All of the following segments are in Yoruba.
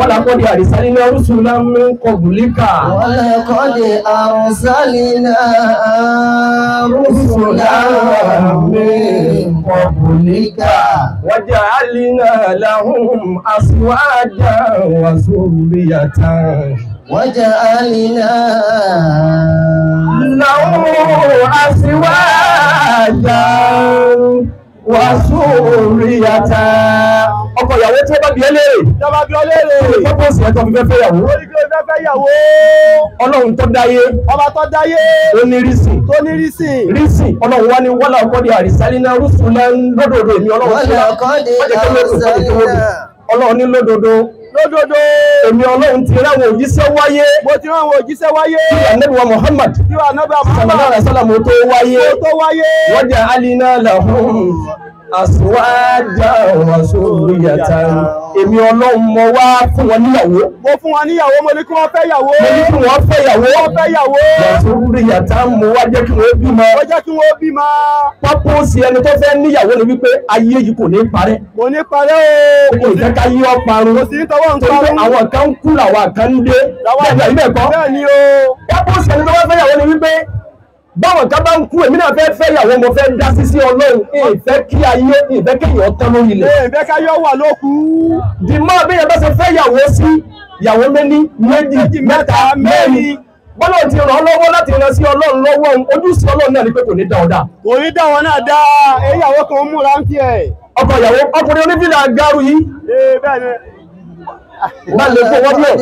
ولقد أرسلنا رسلا من قبلك ولقد أرسلنا رسلا من قبلك وجعلنا لهم أزواجا وذرية وجعلنا لهم أزواجا وذرية. ọkọ ìyàwó tí ó bá bí ẹ léèrè pọ́pọ́ sí ẹ̀tọ́ fífẹ́ fẹ́ yàwó ọlọ́run tó dáyé ọba tó dáyé ó ní rísìn ọlọ́run wá ní wọ́lá ọkọ̀ di àrísálínà rúsùlẹ̀ lódòdó èmi ọlọ́run ní lódòdó èmi ọlọ́run ti ráwọn òjíṣẹ́ wáyé kí ànábì wa Muhammad sallallahu alaihi wasallam tó wáyé wọ́n jẹ́ alínà lahum àsùwájà wàsúrìyàtà. Èmi ọlọ́run mo wá fún wọn níyàwó. Mo ní kí wọ́n fẹ́ yàwó. Wàsúrìyàtà mo wá jẹ́ kí wọ́n bímọ. Pápọ́sì ẹni tó fẹ́ níyàwó ni wípé ayé yìí kò ní parẹ́. Kò ní Kò jẹ́ ká yí ọ parun. Kò sí tọwọ́ ń parun. Torí àwọn kan ń kú làwọn kan ń dé. Bẹ́ẹ̀ kọ́. Bẹ́ẹ̀ni o. Pápọ́sì ẹni tó fẹ́ fẹ́ yàwó ni wípé báwọn kan bá ń kú èmi náà fẹ́ yàwó mo fẹ́ dá sí ọlọ́run ìfẹ́ kí ayé ìfẹ́ kéèyàn tán lórí ilẹ̀. Ìfẹ́ káyọ̀ wà lókù. Dìmọ́ bí yẹn bá ṣe fẹ́ yàwó sí yàwó méjì mẹ́ta mẹ́rin bọ́lá ti ràn án lọ́wọ́ láti ràn sí ọlọ́run lọ́wọ́ ojúṣe ọlọ́run náà ni pé kò ní dá ọ dá. Kò ní dá wọn náà dá ìyàwó kan múra ń kí ẹ̀. ọkọ ìyàwó ọkùnrin onífìlà gáàrú yìí. Bẹ́ẹ̀ ni. Bá lè fún wọ́n náà,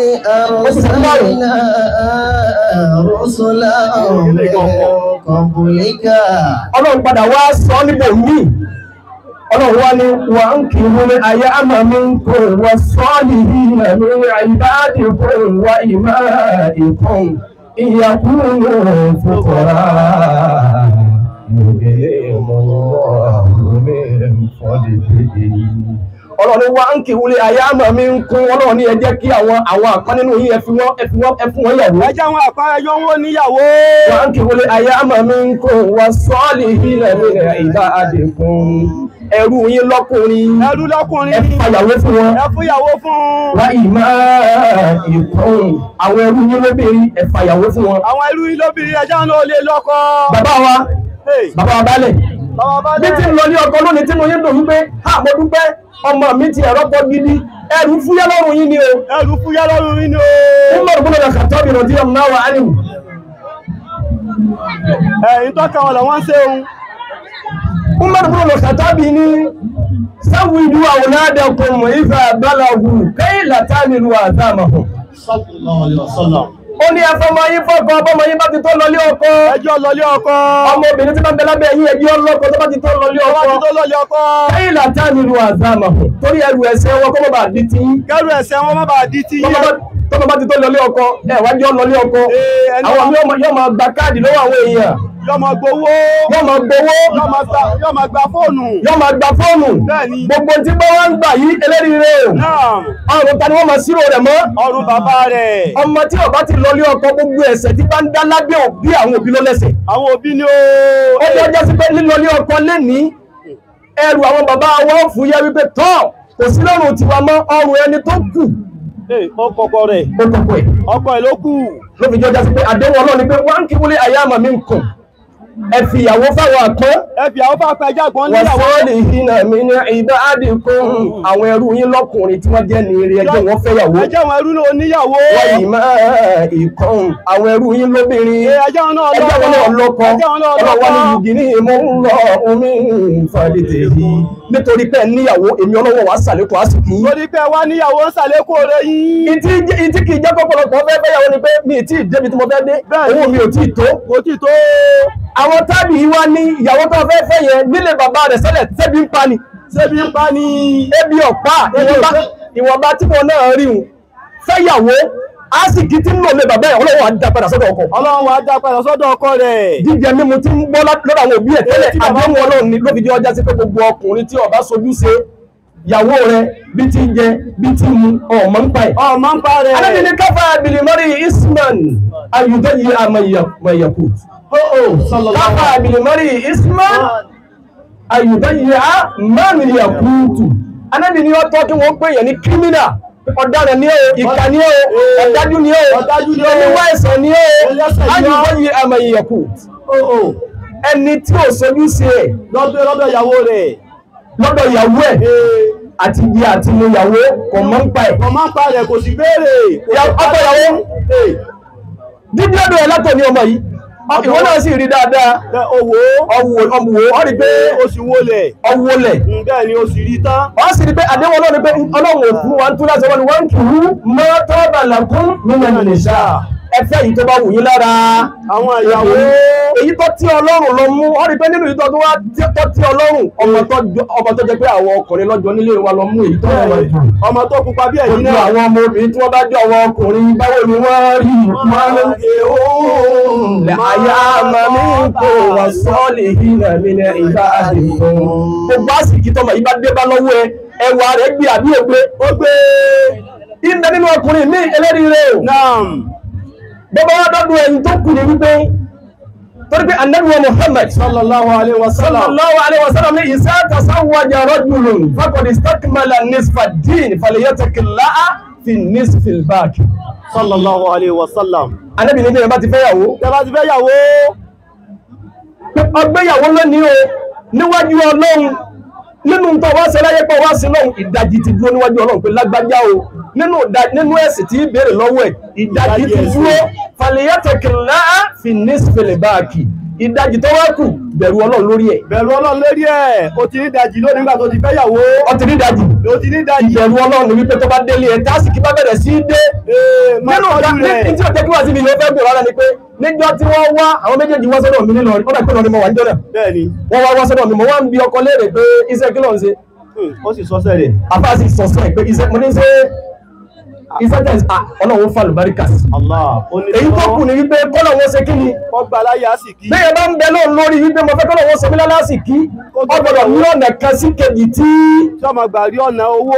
ó sì sẹ́ni márùn-ún. Ọlọ́run padà wá sọ níbò míì. Ọlọ́run wá ní wà ń kí wọ́n ní ayé àmà mi ń kó wọ́n sọ́ọ̀lì yìí ẹ̀mí ìbáàdì fún wa ìmá ìkún ìyàkúrò fòkòrò ìgbélé mọ́ ọ̀rùnmí fọ́dìdì. Ọlọ́run wá ń kí wúlé ayé àmà mi ń kún ọlọ́run ní ẹ jẹ́ kí àwọn àpán nínú yín ẹ fún wọn yàwó. Ẹ jẹ́ àwọn àpán ẹjọ́ wọn níyàwó. Wá ń kí wúlé ayé àmà mi ń kún wọ́n sọ́ọ̀lì yìí ẹ̀mí ìbáàdì fún ẹrú yín lọ́kùnrin. Ẹ fàyàwó fún wọn. Wá ìmá ìkún àwọn ẹrú yín lóbìnrin ẹ fàyàwó fún wọn. Àwọn ẹrú yín lóbìnrin ẹjọ́ náà lè lọ́kọ. Bàbá wa balẹ̀ bí tí ń lọ ní ọkọ lónìí tí mo yín dùn wípé mo dúpẹ́ ọmọ mi ti ẹ̀rọ pọ̀ gidi ẹrù fúyẹ́ lọ́rùn yín ni o. Umar bin al-Khattab radiyallahu anhu. Ìtọ́ka wọn làwọn ṣe òun. Umar bin al-Khattab ní sáwìdú awladakum idha balagu kay la tamilu azamahum. Sallallahu alaihi wasallam. Ó ní ẹfọmọ yín fọ́kọ ọmọ yín bá ti tó lọlé ọkọ. Ẹjọ́ lọlé ọkọ. Ọmọ obìnrin tí bá ń bẹ lábẹ́ yín ẹjọ́ lọ́kọ tó bá ti tó lọlé ọkọ. Kay la tamilu azamahum. Torí ẹrù ẹ̀ṣẹ̀ wọn kó má bàa di ti yín. Kẹ́rù ẹ̀ṣẹ̀ wọn má bàa di ti yín. Tọ́mọ bá ti tó lọlé ọkọ wájú lọlé ọkọ. Àwọn yóò máa gba káàdì lọ́wọ́ àwọn èèyàn. Yóò máa gbowó. Yóò máa gba fóònù. Gbogbo tí bá wọ́n ń gbà yí eléríire o. Ọrùn ta ni wọ́n máa ṣírò rẹ̀ mọ́. Ọrùn bàbá rẹ̀. Ọmọ tí ó bá ti lọlé ọkọ gbogbo ẹ̀ṣẹ̀ tí bá ń dá lábẹ́ òbí àwọn òbí ló lẹ́ṣẹ̀. Àwọn òbí ni ó. Ó jẹ́ ọjọ́ sí pé lílọlé ọkọ lẹ́ni ẹrù àwọn bàbá wọn fúyẹ́ wípé tọ́ kò sí lọ́rùn tiwa mọ́ ọrùn ẹni tó kù. Ọkọ rẹ̀. Ọkọ ẹ̀ ló kù. Ló fi jẹ́ ọjọ́ sí pé àdéhùn Ọlọ́run ni pé wọ́n ń kí wọlé ayé àmà mi ń kùn. Ẹ fi ìyàwó fáwọn àpọ́n. Ẹjá gbọ́n níyàwó. Wọ́n sọ́ọ̀lì ìhìnà mi ní ìbáàdìkún àwọn ẹrú yín lọ́kùnrin tí wọ́n jẹ́ ní eré ẹjọ́ wọn fẹ́ yàwó. Ẹjẹ́ àwọn ẹrú náà níyàwó. Wọ́n yìí máa ìkan àwọn ẹrú yín lóbìnrin. Ẹjẹ́ wọn náà lọ́kọ. Ọlọ́wọ́ ní yìí ní ìmọ̀ ń lọ omi ìfàdìtì yìí. Nítorí pé níyàwó èmi Ọlọ́wọ́ wà sàlékún àsìkí. Torí pé wá níyàwó ń sàlékún rẹ̀ yín. Ìtí kì í jẹ́ pọ̀pọ̀lọpọ̀ fẹ́ yàwó ni pé mi ì tí ì débi tí mo fẹ́ dé. Owó mi ò tí ì tó. Àwọn tábì yìí wá ní ìyàwó tó fẹ́ yẹn nílé bàbá rẹ̀ sẹ́lẹ̀ ṣebí ń pa ni ebi ọ̀pá ìwọ̀nba tí wọn náà rí un fẹ́yàwó àsìkí tí ń lò lé bàbá ẹ̀ Ọlọ́run á dá padà sọ́dọ̀ ọkọ. Jíjẹ mímu tí ń gbọ́ lọ́dọ̀ àwọn òbí ẹ̀ tẹ́lẹ̀ àdéhùn Ọlọ́run ni ló fi jẹ́ ọjà sí pé gbogbo ọkùnrin tí ó bá sojú ṣe ìyàwó rẹ̀ bí ti ń jẹ bí ti mu ọmọ ń pa ẹ̀. Alábìnrin káfà bìlìmọ́rì Isman ayùdẹ́yìí àmọ̀yẹ̀kù. Káfà bìlìmọ́rì Isman ayùdẹ́yìí àmọ̀yẹ̀kù. Ànábì ni ó tọ́ kí wọ́n pè yẹn ní criminal ọ̀daràn ni ó ìkà ni ó ọ̀dájú ni ó oníwà ẹ̀ṣẹ̀ ni ó ayùbọ́yì àmọ̀ ìyẹ̀kù ẹni tí ò sojú sí ẹ̀ lọ́dọ̀ ìyàwó rẹ̀ lọ́dọ̀ ìyàwó ẹ̀ àti ibi àti mo ìyàwó kò mọ̀ ń pa ẹ̀. kò máa ń pa rẹ̀ kò sì béèrè. ọkọ ìyàwó dídí ọdún ẹ̀ látọ̀ ní ọmọ yìí ìwọ náà sì rí dáadáa. ọwọ́ ọ rí pé o sì wọlẹ̀. ọwọ́lẹ̀. bẹ́ẹ̀ ni o sì rí tán. ọ sì rí pé àdéhùn ọlọ́run pé ọlọ́run òkú wa ń tún láti wọn ni wọ́n ń kì í mọ́ tọ́ba làkún nínú ìlẹ̀ṣà ẹfẹ́ yìí tó bá wù yín lára. àwọn ìyàwó èyí tó tí ọlọ́run lọ mú ọ rí pé nínú ìtọ́ tó wá tó tí ọlọ́run ọmọ tó jẹ pé àwọn ọkùnrin lọ́jọ́ nílé wa lọ mú èyí tó wà jù. ọmọ tó pupa bí ẹ̀yìn náà. ojú àwọn ọmọ obìnrin tí wọ́n bá jẹ́ àwọn ọkùnrin báwo ni wọ́n rí àyà màmí kò wọ́n sọ́ọ̀lì hìnà mi ní ìgbà àdìgbò. gbogbo àsìkí tọmọ yìí bá dé bá lọ́wọ́ ẹwà rẹ̀ gbé àbí ògbé. ó gbé ìbẹ̀ nínú ọkùnrin ní eléríire o. bọ́bá wá dọ́dún ẹ̀yìn tó kù ní wípé torí pé Ànábì wa Muhammad sallallahu alaihi wasallam ní idha tazawwaja rajulun faqad istakmala nisfa ad-din falyattaqillaha fi nisfi al-baqi. sallallahu alaihi wasallam. Ànábì ní bẹ́ẹ̀ bá ti fẹ́ yàwó. ọgbéyàwó lónìí o níwájú Ọlọ́run nínú tó wá ṣe láyé pé wá sí lọ́hùn ìdajì ti dúró níwájú Ọlọ́run pé lágbájá o nínú ẹ̀sìn tí béèrè lọ́wọ́ ẹ̀ ìdajì ti dúró falyattaqillaha fi nisfil baqi ìdajì tó wá kù bẹ̀rù Ọlọ́run lórí ẹ̀. bẹ̀rù Ọlọ́run lórí ẹ̀ o ti ní ìdajì lónìí nígbà tó ti fẹ́ yàwó. o ti ní ìdajì. ìbẹ̀rù Ọlọ́run ni wípé tó bá délé ẹ̀ tásìkì bá bẹ̀rẹ̀ sí dé. nínú ní tí o jẹ́ kí wá síbi ni o fẹ́ gbèrò ara ni pé níjọ́ tí wọ́n wá àwọn méjèèjì wá sọ́dọ̀ mi nílọrin ọ̀dà ìpínlẹ̀ mo wà níjọ́ náà. bẹ́ẹ̀ni. wọ́n wá sọ́dọ̀ mi mo wá ń bi ọkọ léèrè pé iṣẹ́ kí ló ń ṣe. ó sì sọ́sẹ̀ rẹ̀. àbá sì sọ́sẹ̀ pé iṣẹ́ mo ní ṣe iṣẹ́ tẹ̀ Ọlọ́run fa àlùbáríkà sí. èyí tó kù ní wípé kọ́lọ́wọ́ ṣe kí ni. ọgbà láyé àsìkí. bẹ́ẹ̀ bá ń bẹ lóun lórí wípé mo fẹ́ kọ́lọ́wọ́ ṣe mí lálásìkí ọgbọ́dọ̀ ní ọ̀nà kan sí kejì tí ọmọ gbà rí ọ̀nà owó.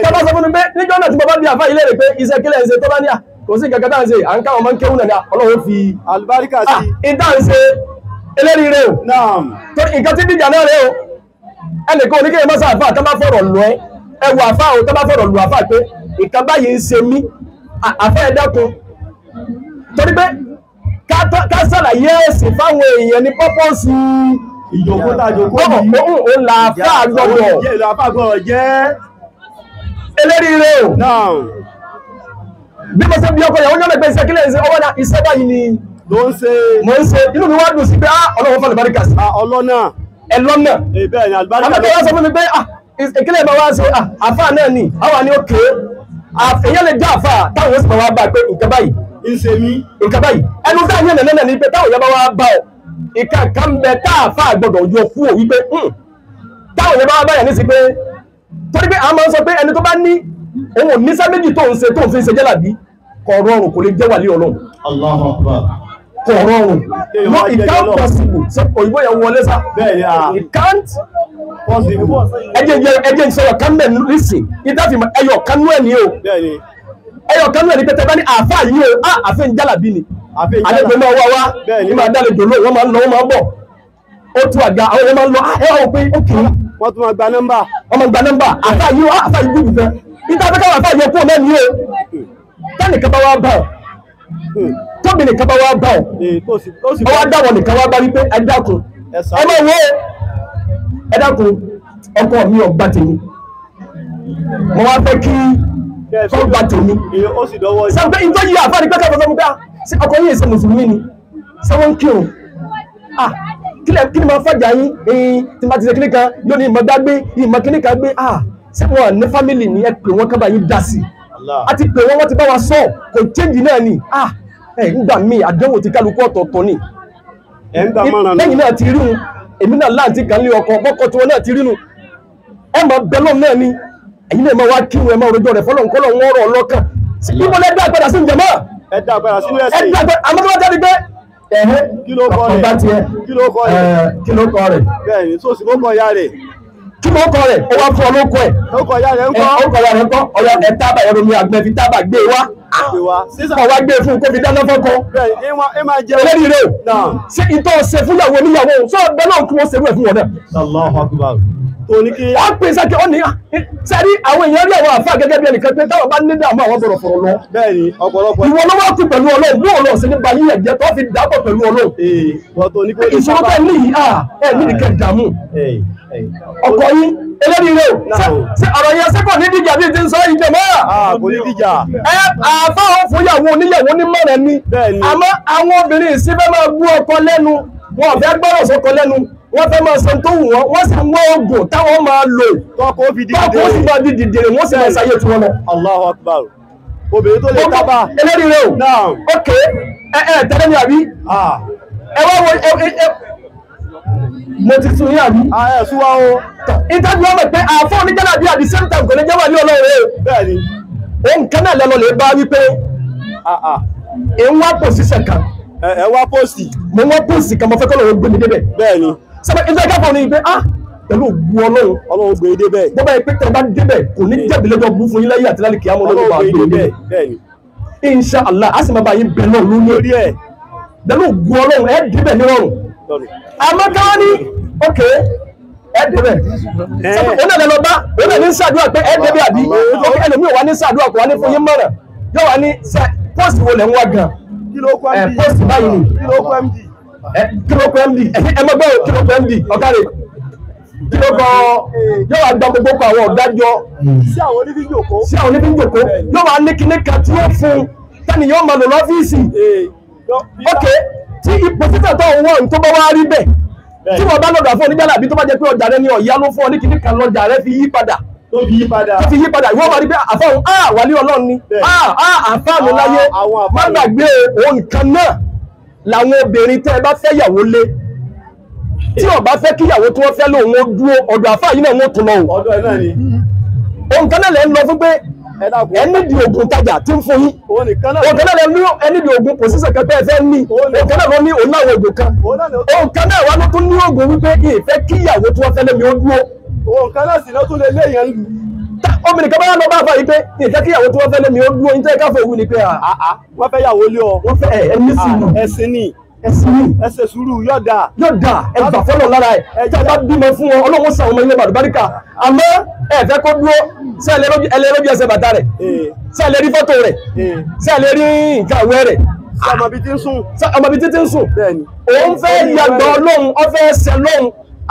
tọ́ba sọ fún mi pé níjọ́ náà tí mo bá bí àfá ilé rẹ̀ pé iṣẹ́ kílẹ̀ ń ṣe tó bá ní à kò sí gẹ́gẹ́ dáhùn ṣe à ń káwọn máa ń kéwù náà Ọlọ́run fi àlùbáríkà sí. ìdáhùn ṣe eléríire o tó nǹkan tí dìjà náà rẹ o ẹnìkan oníkèé mọ́sá àfá tó bá fọ̀rọ̀ lọ ẹwà àfá o tó bá fọ̀rọ̀ lù àfá pé nǹkan báyìí ń ṣe mí àfá ẹ dákun torí pé ká ṣàlàyé ẹ̀sìn fáwọn èèyàn ní pọ́pọ́sì ìjòkó tàjòkó yìí ó là àfá gbọ́dọ̀ jẹ́ eléríire o bí mo ṣe bí ọkọ ìyàwó ní ọ̀nà ìgbẹ́ iṣẹ́ kílẹ̀ ìṣẹ́ ọwọ́ náà iṣẹ́ báyìí ni ló ń ṣe mo ń ṣe inú mi wá dùn sí pé Ọlọ́run fún àlùbáríkà sí. ọlọ́nà ẹlọ́nà bẹ́ẹ̀ ni àlùbáríkà. àmọ́ tí wọ́n sọ fún mi pé ìkílẹ̀ ìbá wá ṣe àfáà náà ni àwa ni ó kéé èyàn lè já àfáà táwọn oṣù wa bá pé nǹkan báyìí ń ṣe mí nǹkan báyìí ẹnu táwọn yẹn nẹ́nẹ́ ní pé táwọn yẹn bá wá bá ọ ìka kan bẹ tá àfáà gbọdọ̀ yọ kú ò wípé táwọn yẹn bá wá báyà ní sí pé torí pé àwọn máa ń sọ pé ẹni tó bá ní òun ò ní sáméjì tó ń fi ń ṣe jálàbí kò rọrùn kò lè jẹ́ wàlí Ọlọ́run. Allahu Akbar. kò rọrùn no it can't possible ṣe òyìnbó yẹn wọlé sá. bẹ́ẹ̀ni it can't possible. ẹjẹ ìṣòro kan bẹ̀ nísìn ìdáfì ẹyọ kan nú ẹ̀ ní o. bẹ́ẹ̀ni. ẹyọ kan nú ẹ̀ ní pété bá ní àáfà yìí o àfẹ́ ń jálàbí ni. àlejò náà wá wá ní máa dálejò lóò wọ́n máa ń lọ wọ́n máa ń bọ̀ ó tu àga àwọn yẹn máa ń lọ ẹ wá wò pé ó kì í. wọ́n tún máa gba nọ́mbà. wọ́n máa gba nọ́mbà àáfà yìí o àáfà yìí gbùgbù fẹ́ ìdáfẹ́ káwọn àáfà yìí kú náà ní o tẹ́nìkan bá wá bá ọ tóbi nìkan bá wá bá ọ ọ wá dáwọ nìkan wá bá wípé ẹ dákun ẹ máa wo ẹ dákun ọkọ mi ò gbà tèmi mo wá fẹ́ kí tó gbà tèmi sọ pé ìjọ yìí àfáà ní pé káfọ́ sọ́mú pé ọkọ yìí ṣe mùsùlùmí ni ṣé wọ́n ń kírun kí ni máa fàjà yín tí máa ti ṣe kíní kan yóò ní ìmọ̀ dágbé ìmọ̀ kíní kan gbé ṣé wọn ní fámìlì ni ẹ pè wọ́n kábà yín dá sí a ti pè wọ́n ti bá wa sọ kò change náà ni nígbà míì àdánwò ti kálukú ọ̀tọ̀ọ̀tọ̀ ni lẹ́yìn náà ti rí un èmi náà láǹtí kan lé ọkọ̀ bọ́kọ̀ tí wọ́n náà ti rí nu ẹ mọ̀ bẹ́lọ̀ náà ni ẹ̀yin náà máa wá kí wọn ẹ máa rojọ́ rẹ̀ fọlọ́ nǹkan lọ́wọ́ ọ̀rọ̀ ọlọ́kàn ibo lẹ dá padà sí ìjẹ̀mọ́ ẹ dá padà sínú ẹ̀sìn ẹ dá padà àmọ́ tó bá jáde pé kí ló kọ rẹ̀ kí ló kọ rẹ̀ bẹ́ẹ̀ ni sóòsì ló kọ ya rẹ̀ kí ló kọ rẹ̀ ó wá fún ọ lóko ẹ̀ Ọkọ̀ ya rẹ̀ ń kọ́. ọkọ̀ ya rẹ̀ ń kọ́ ọ̀yà ẹ̀ tábà ẹ̀rọ mi àgbẹ̀ fi tábà gbé wá kọ̀ wá gbé fún kó fi dáná fọ́kọ́ Ẹ máa jẹ́ eléyìí rẹ̀ o ṣé ìtọ́ ṣe fúnyàwó oníyàwó sọ ọgbẹ́ náà kí wọ́n ṣerú ẹ̀ fún wọn náà. Allahu Akbar. Tó ní kí. wọ́n pè sẹ́kẹ̀ ó ní sẹ́rí àwọn èèyàn rí àwọn àfáà gẹ́gẹ́ bí ẹnìkan pé táwọn bá ní dààmú àwọn bọ̀rọ̀ fọ̀rọ̀ lọ. Bẹ́ẹ̀ni ọ̀pọ̀lọpọ̀. ìwọ ló wá kú pẹ̀lú Ọlọ́run bí òun lọ sí nípa yíyẹ jẹ tó fi dàpọ̀ pẹ̀lú Ọlọ́run. Wọ́n tó ní kó. ìṣòro bẹ́ẹ̀ ní yìí ẹ̀ ní ìkẹ́ dààmú. ọkọ yín eléyìí rẹ̀ o ṣe ọ̀rọ̀ yẹn sẹ́kọ̀ ní díjà bíi ti ń sọ ìjẹ mọ́ra. Kò ní díjà. àfáwọn fúnyàwó oníyàwó ní mọ̀rẹ̀ ni àmọ́ àwọn obìnrin ìsífẹ́ máa gbú ọkọ lẹ́nu wọn ò fẹ́ gbọ́rọ̀ sọ́kọ lẹ́nu wọ́n fẹ́ máa sọ tó wù wọ́n wọ́n sì ń wọ́n oògùn táwọn máa lò tọ́kọ̀ ó fi di tọ́kọ̀ ó sì máa di dìdìrì wọ́n sì máa ṣayé tiwọn lọ. Allahu Akbar. Obìnrin tó lè tábà. eléyìí rẹ̀ o ok tẹ́lẹ̀ ní àbí ẹ wá wo mo ti tún yín àbí. Ẹ súnwá o. ìtẹ́jú ọmọ pé àfọ́ oníjàlábí at the same time kò ní jẹ́ wà ní Ọlọ́run rẹ̀. Bẹ́ẹ̀ni. òun kan náà lẹ́nu lè bá wípé ìwọ́n pòsíṣẹ̀ kan. Ẹ wá pósì. mo wọ́n pòsì kan mo fẹ́ kọ́ lọ́wọ́ gbé mi débẹ̀. Bẹ́ẹ̀ni. sọ́dọ̀ ìfẹ́ káfọ́ ni pé pẹ̀lú ògùn Ọlọ́run. Ọlọ́run gbé débẹ̀. bó bá yẹ pé tẹ̀ bá débẹ̀ kò ní jẹ̀bi lẹ́jọ́ bú fún yín láyé àti lálẹ́ kìí àmọ́ Ọlọ́run bá gbé débẹ̀. Bẹ́ẹ̀ni. Insha Allah a sì máa bá yín bẹ̀ náà lórí ẹ̀. pẹ̀lú ògùn Ọlọ́run ẹ̀ débẹ̀ ní rọrùn. àmọ́ káwọn ní ok ẹ débẹ̀ ó náà lọ bá ó náà ní ṣàdúrà pé ẹ débẹ̀ àbí ẹlòmíì wà ní ṣàdúrà kò wá ní fún yín mọ̀ràn yóò wá ní pọ́ọ̀sì wo lẹ̀ ń wá gan pọ́ọ̀sì báyìí ni kílókù MD ẹ mọ́ gbọ́ kílókù MD ọ̀kárẹ̀ kílókù yóò wá gbọ́ gbogbo kọ àwọn ọ̀gájọ́ sí àwọn oníbíjòkó yóò wá ní kíní kan tí ó fún tani yóò máa lò lọ́fíìsì ok tí ipò títà tó ń wọ́n tó bá wá rí bẹ́ẹ̀ tí wọ́n bá lọ́dọ̀ fún oníjàlábí tó bá jẹ́ pé ọjà rẹ ni ọ̀yá ló fún ọ ní kíní kan lọ́jà rẹ fi yí padà ìwọ́n máa rí pé àfáhùn wàlí Ọlọ́run ni àfáàmì láyé má gbàgbé òun nǹkan náà làwọn obìnrin tẹ́ ẹ bá fẹ́ yàwó lé tí ó bá fẹ́ kíyàwó tí wọ́n fẹ́ lóun ó dúró ọ̀dọ̀ àfáà yìí náà wọ́n tún lọ òun kan náà lẹ́ ń lọ fún pé ẹnìdì ògùn tajà tí ń fún yín òun kan náà lẹ́ ní ẹnìdì ògùn pòsíṣẹ̀ kẹtẹ́ ẹ fẹ́ ní òun kan náà lọ ní òun láwọn ògùn kan òun kan náà wà ló tún ní ògùn wípé ìfẹ́ kíyàwó tí wọ́n fẹ́ lé mi ó dúró òun kan náà sì lọ tún lè léèyàn lù. obìnrin kan bá lọ bá fà yí pé ìfẹ́ kíyàwó tí wọ́n fẹ́ lé mi ó dúró ní tẹ́ káfọ́ òwú ni pé wọ́n fẹ́ yàwó lé ọ. wọ́n fẹ́ ẹni sùúrù ẹsẹ̀ sùúrù yọ̀dà ẹgbà fọ́lọ̀ lára ẹ̀ ẹjọ́ bá bímọ fún wọn Ọlọ́run sàn ọmọ ilé bàdùbáríkà àmọ́ ẹ̀fẹ́ kó dúró sí ẹlẹ́rọ́bí ẹsẹ̀ bàtà rẹ̀ sí ẹlẹ́rí fọ́tò rẹ̀ sí ẹlẹ́rí nǹkan àwẹ̀ rẹ̀ ọmọ bíi tí ń sùn òun fẹ́ yàgbọ́ Ọlọ́run ọfẹ́ ẹsẹ̀ lọ́hùn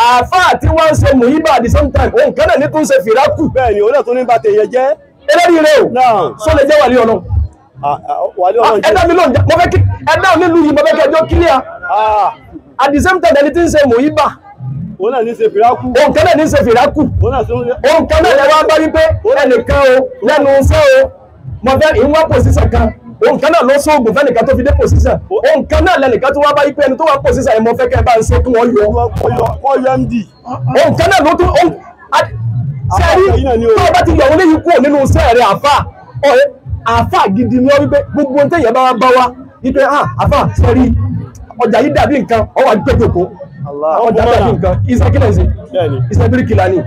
àfáà tí wọ́n ń ṣe mùhíbà at the same time òun kẹ́lẹ̀ ní tún ṣe fìrákù bẹ́ẹ̀ni òun náà tún ní bá tèèyàn jẹ́ eléyìí rẹ̀ o sọ lè jẹ́ wàlí Ọlọ́run ẹ̀dá mi lóun mo fẹ́ kí ẹ̀dá onílùú yìí mo fẹ́ kí ẹjọ́ kílíà at the same time ẹni tí ń ṣe mùhíbà òun náà ní ṣe fìrákù òun kẹ́lẹ̀ ní ṣe fìrákù òun kẹ́lẹ̀ lẹ́wọ́ bá wípé ẹnìkan o lẹ́nu iṣẹ́ o mo fẹ́ ìwọ́n pòsíṣẹ̀ kan òun kan náà ló sóògùn fẹ́nìkan tó fi dé pòsíṣẹ̀ òun kan náà lẹ́nìkan tó wá bá wípé ẹni tó wá pòsíṣẹ̀ ẹ̀ mo fẹ́ kẹ́ ẹ bá ń ṣe kí wọ́n yọ MD òun kan náà ló tún sẹ́rí tó bá ti yọ òun léyìí kúrò nínú iṣẹ́ rẹ̀ àfà gidi ni wọ́n wípé gbogbo ohun tẹ̀yẹ̀ bá wá wípé àfà sẹ́rí ọjà yìí dàbí nǹkan ọwọ́ àgbẹ̀jọ̀kọ́ ọjà dàbí nǹkan iṣẹ́ kílẹ̀ ṣe iṣẹ́ bíríkìlà ni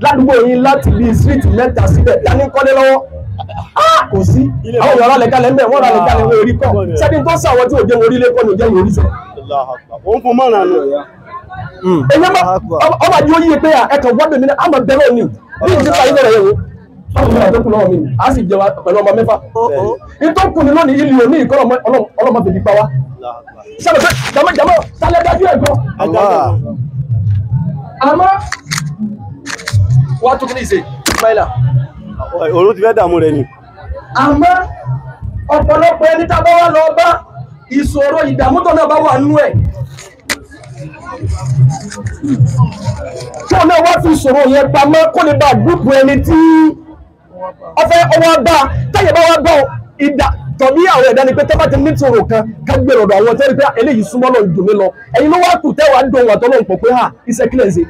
ládùúgbò yín láti bí street mẹ́ta síbẹ̀ dání kọ́lé lọ́wọ́ kò sí àwọn èèyàn rálẹ̀ kalẹ̀ ń bẹ̀ wọ́n rálẹ̀ kalẹ̀ wọ́n orí kọ́ sẹ́ni tó sàwọn tí ò jẹ́ orílẹ̀ kọ́ ní òjẹ́ ìwòrí sẹ́. òun fún mọ́ràn nù. èyí ọba di oyè pé ẹ̀kan wọ́n bèmí náà àmọ̀ bẹ̀rẹ̀ òní bí ìdíkà yìí lọ́rọ̀ yẹ̀ wò ọmọ mi àtọ́kùn lọ́wọ́ mi a sì jẹun pẹ̀lú ọmọ mẹ́fà ìtọ́kùn ni lónìí ìlú òní ìkọ́ ọlọ́mọ bèbí pa wá sábà jàmọ́ sálẹ̀ dájú ẹ̀kọ́ àmọ́ wọ́n tún ní ìṣe Ismaila òru ti fẹ́ dààmú rẹ̀ ni. àmọ́ ọ̀pọ̀lọpọ̀ ẹni tá bá wà lọ bá ìṣòro ìdààmú tó náà bá wà nú ẹ̀ tó náà wá fi ìṣòro yẹn pamọ́ kó lè bá gbùgbù ẹni tí ọfẹ́ ọwọ́ bá táyẹ̀ bá wá gbọ́ ìdá tọ̀bí àwọn ẹ̀dá ni pé tẹ́bá ti ní ìṣòro kan ká gbèrò ọ̀dọ̀ àwọn tẹ́rí pé eléyìí súnmọ́ lọ jù mí lọ ẹ̀yin ló wá kù tẹ́wàá dùn àtọ́ lọ́n pọ̀ pé iṣẹ́ kílẹ̀ ń ṣe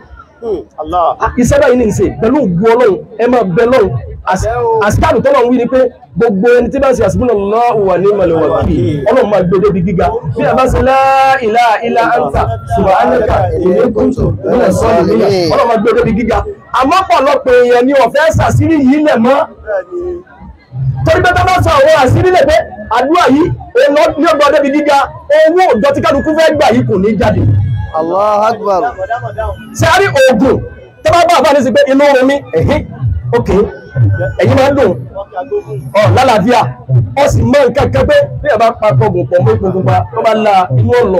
iṣẹ́ báyìí ní ń ṣe pẹ̀lú ògùn Ọlọ́run ẹ máa bẹ lọ́run àsìkáàdù tọ́lọ̀ ń wí ni pé gbogbo ẹni tí bá ń ṣe hasbunallahu wa ni'mal wakeel Ọlọ́run máa gbé débi gíga bí a bá ṣe la ilaha illa anta subhanaka inni kuntu minas salimin Ọlọ́run máa gbé débi gíga àmọ́ pọ̀lọpọ̀ èèyàn ni ọ̀fẹ́ sàṣírí yìí lẹ̀ mọ́ torí pé tábà sọ àwọn àṣírí lẹ̀ pé àdúrà yìí ní ọgbà débi gíga owó òjò tí kálukú fẹ́ gbà yìí kò ní jáde. Allahu Akbar. sẹ́rí oògùn tó bá bá àbá ní sí pé inú omi ok ẹ̀yin máa ń dùn lálàáfíà ó sì mọ nǹkan kan pé bí ẹ bá pa kọgùn pọ̀ mọ́ ipò pupa tó bá la inú ọ̀nà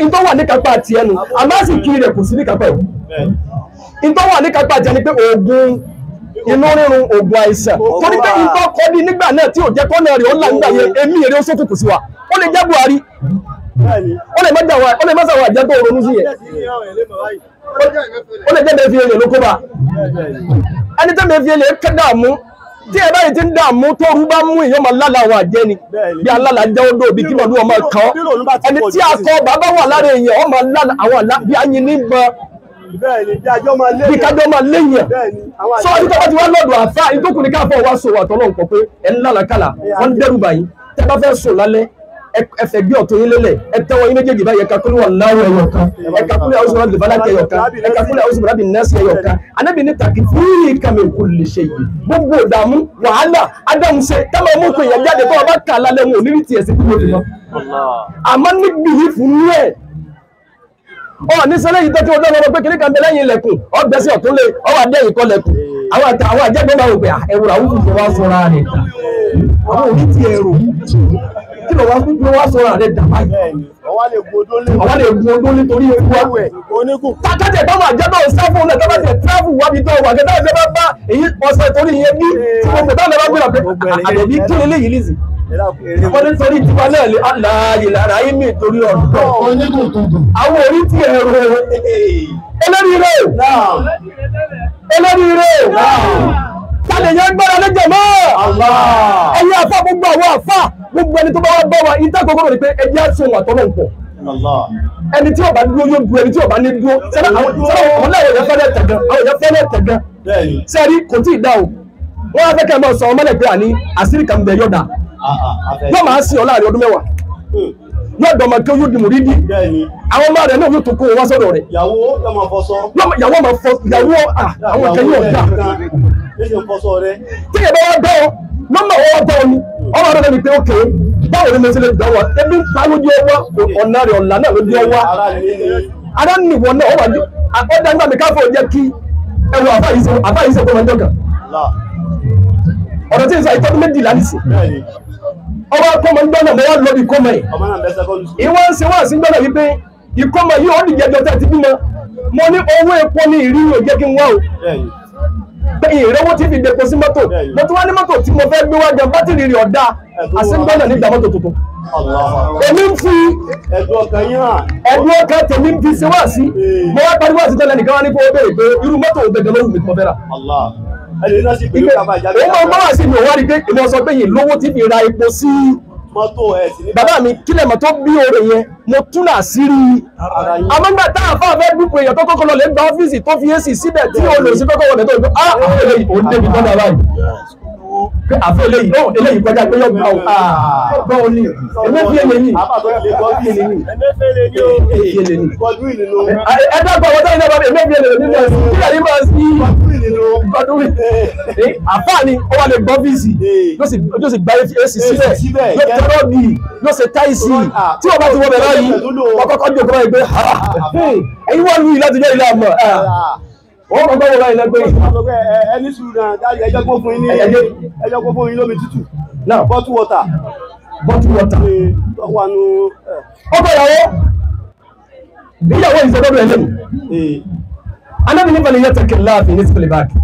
ìtọ́ wà ní kápá àti ẹnu àmọ́ sì kiri rẹ̀ kò sí ní kápá ẹ̀ ìtọ́ wà ní kápá àti ẹni pé oògùn inú rírun oògùn àìsàn torí pé ìtọ́ kọ́ ní nígbà náà tí ò jẹ́ kọ́nà rẹ̀ ó là nígbà yẹn èmi èrè ó sókùnkùn sí wa ó lè jẹ́ Buhari ó lè má sàwọn àjẹ́ tó ronú sí yẹn ó lè jẹ́ mẹ́fì èlé ló kó bá ẹni tẹ́ mẹ́fì èlé kẹ́ dààmú tí ẹ báyìí ti ń dààmú tó rú bá mú èèyàn máa lálà àwọn àjẹ́ ni bí alálà jẹ́ odò bí kí mọ̀lú ọmọ kan ẹni tí akọ bàbá wà lára èèyàn ọmọ lálà àwọn àlá bí ayin ní bọ bí kájọ́ máa léyìn sọ ọdún tó bá ti wá lọ́dọ̀ àfá ìtókùnrin káfọ́ wá sọ àtọ́lọ́ nǹkan pé ẹ̀ ń lálàkàlà wọ́n ń dẹ́rù báyìí tẹ́ bá fẹ́ sùn lálẹ́ ẹfẹ gbé ọ̀tún yín lélẹ̀ ẹtẹ́wọ́ yín méjèèjì báyìí ẹ̀ka kúlẹ̀ Allahu ẹ̀yọ̀ kan ẹ̀ka kúlẹ̀ àwọn sọ̀rọ̀ àdìbálàkì ẹ̀yọ̀ kan ẹ̀ka kúlẹ̀ àwọn sọ̀rọ̀ àbí nẹ́ẹ̀sì ẹ̀yọ̀ kan anábì ní tàkì fúnni kàmí kulli shay gbogbo ìdààmú wàhálà ádámù ṣe táwọn ọmọ òkú èèyàn jáde tó wọn bá kà lálẹ́ wọn ò ní rí tiẹ̀ sí kúrò nínú àmọ́ níbi yìí fún ní ẹ̀ ní sẹ́lẹ̀ yìí tó tí wọ́n dọ́gbọ́n pé kìnnìkan bẹ lẹ́yìn ilẹ̀kùn ọgbẹ́sí ọ̀tún lé ọwọ́ adẹ́yìn kọ́ lẹ̀kùn àwọn àjẹgbẹ́ máa wò pé ẹ̀wùrà àwọn òkú wa sọ̀rọ̀ rẹ̀ àwọn òkú ti ẹ̀rù kí ló wá sọ̀rọ̀ rẹ̀ dàbá yìí ọwá lè gun odó nítorí ewu awẹ̀ tákàtẹ̀ tó máa jẹ́ báwọn sáfù náà tó bá tẹ̀ tíráfù wábi tó wà kẹta ìjọba bá èyí ọ̀sẹ̀ torí ìyẹn bí tí mo gbọ́dọ̀ lọ́wọ́ gbọ́dọ̀ pé àdẹ̀bí kí lè léyìí lìsì wọ́n ní torí tiwa náà lè aláàyè lára ayé mi torí ọ̀dọ́ àwọn orí tí ẹ̀rọ eléríire tàlẹ̀ yẹn gbọ́dọ̀ lẹ́jẹ̀ mọ́ ẹ̀yin àfá gbogbo àwọn àfá gbogbo ẹni tó bá wá bọ́ wa ìtàkọ́kọ́ rẹ̀ pé ẹjẹ́ àṣẹ wà tọ́lọ̀ nǹkan ẹni tí ó bá dúró yóò dúró ẹni tí ó bá ní dúró sẹ́nà àwọn ọmọláwọ̀ yẹn fẹ́lẹ̀ tẹ̀gán àwọn yẹn fẹ́lẹ̀ tẹ̀gán sẹ́rí kò tí ì dá o wọ́n á fẹ́ kẹ́ mọ́ sọ ọmọlẹ̀ pé àní àṣírí kan bẹ̀ yọ̀dà yóò máa sí ọ láàrin ọdún mẹ́wàá yóò dọ̀mọ̀ kí ó yóò dìmú rídì àwọn ọmọ rẹ̀ náà yóò tó kó wá sọ́dọ̀ rẹ̀ yàwó máa fọ ìyàwó àwọn kẹ́yìn ọ̀dà tí ìyẹn bá wá dọ́ ọ nọ́mbà wọn dọ́ ọ ni ọmọ rẹ̀ ní pé ókè báwo ni mo ṣe lè dán wa ebi ń pa lójú ọwọ́ ọ̀nà rẹ̀ ọ̀là náà lójú ọwọ́ ara nìwọ náà ó wà ní àkọ́dá nígbà mi káfọ́ jẹ́ kí ẹwọ àfáyíṣe tó máa ń jọ́gà ọ̀rọ̀ tí ń sọ ìtọ́jú méjìlá nìsí ọba kọ́mọ ń gbọ́nà mọ́ wá lórí ìkọ́mọ ẹ̀ ìwọ́n ń ṣe wá sí gbọ́nà wípé ìkọ́mọ yìí ó dìjẹ́jọ́ tẹ́ ti bímọ mo ní owó epo ní ìrírí ò jẹ́ kí n wá o ìrẹ́wọ́ tí fi depo sí mọ́tò mo tún wá ní mọ́tò tí mo fẹ́ gbé wá jẹun bátìrì rí ọ̀dá àṣígbọ́nà nígbà mọ́tò tuntun èmi ń fi ẹ̀dùn ọkàn tèmi ń fi ṣe wá sí mo wá pariwo àti tẹ́lẹ̀ nìkan wá ní kó o béèrè pé irú mọ́tò ò gbẹ̀gẹ̀ lóhùn mi tí mo fẹ́ rà òun máa wá sí mi ò wá rí pé ìmọ̀ sọ pé yìí lówó tí fi ra epo sí bàbá mi kílẹ̀ mọ́ tó bí oore yẹn mo tún là sí rí àmọ́ nígbà tá àfáà fẹ́ dúpọ̀ èèyàn tó kọ́kọ́ lọ lè gba ọ́fíìsì tó fi èsì síbẹ̀ tí o lè sí kọ́kọ́ wọlé tó gbé eléyìí ò ń débi tọ́nà báyìí pé àfẹ́ eléyìí kọjá pé yọ gbà ó ní emefiele ní ẹ̀dọ́gbọ̀n wọ́n tẹ́lẹ̀ náà emefiele ní kílẹ̀ yìí máa sí ọdún àfáà ni ó wà lè gbọ́ ọ́fíìsì yóò sì gba èsì síbẹ̀ yóò tẹ́lọ́ bì yóò ṣe táìsì tí wọ́n bá ti wọ́n bẹ̀rẹ̀ yìí wọ́n kọ́kọ́ jò kọ́ ẹgbẹ́ ẹ̀yìn wọ́n lù yìí láti jẹ́ ilé àmọ́ wọ́n kọ́kọ́ wọ́n láì lẹ́gbẹ́ ẹni sùúrù náà dájú ẹjọ́ gbọ́ fún yín lómi tútù bottle water wà nù ọkọ̀ ìyàwó ìṣẹ́dọ́dọ̀ ẹlẹ́nu anábì nípa lè yẹ tẹ̀kẹ̀ láàfin ní sípìlì báàkì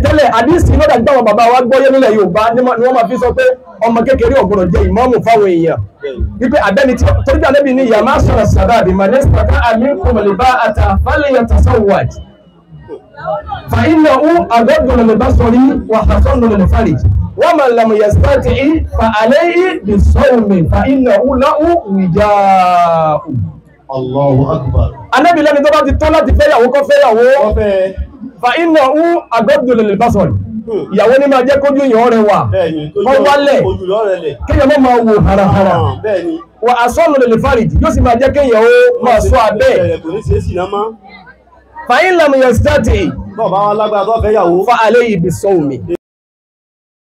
tẹ́lẹ̀ àdísì lọ́dà gbáwọn bàbá wa gbọ́yé nílẹ̀ Yorùbá ni wọ́n máa fi sọ pé ọmọ kékeré ọ̀gbọ̀nọ̀ jẹ́ ìmáàmù fáwọn èèyàn wípé àbẹ́ni tí torí pé Ànábì ní ìyá máa sọ̀rọ̀ sàdáàbì mà ní sàkà àmì kòmọ̀lì bá ata fálẹ̀ yàtọ̀ sọ́wọ́d fa iná ú àgọ́dùn lè bá sọ̀rí wà hàsọ́nù lè fàlì wọ́n máa lamu yẹ sàtì í fa àlẹ́ yìí bí sọ́wọ́mì fa iná ú láwù wìjà Allahu Akbar. Ànábì lẹ́ni tó bá ti tọ́ láti fẹ́yàwó kọ́ fẹ́yàwó fa iná ú àgọ́dùn lè bá sọ̀rí ìyàwó ní máa jẹ́ kójú èèyàn rẹwà wọ́n wálẹ̀ kéèyàn má máa wò harahara wà asọ́nù lè fàríjì yóò sì máa jẹ́ kéèyàn ó máa sọ abẹ́ fàyín làmù yẹn sítáàtì fa alẹ́ ibi sọ́ọ̀mì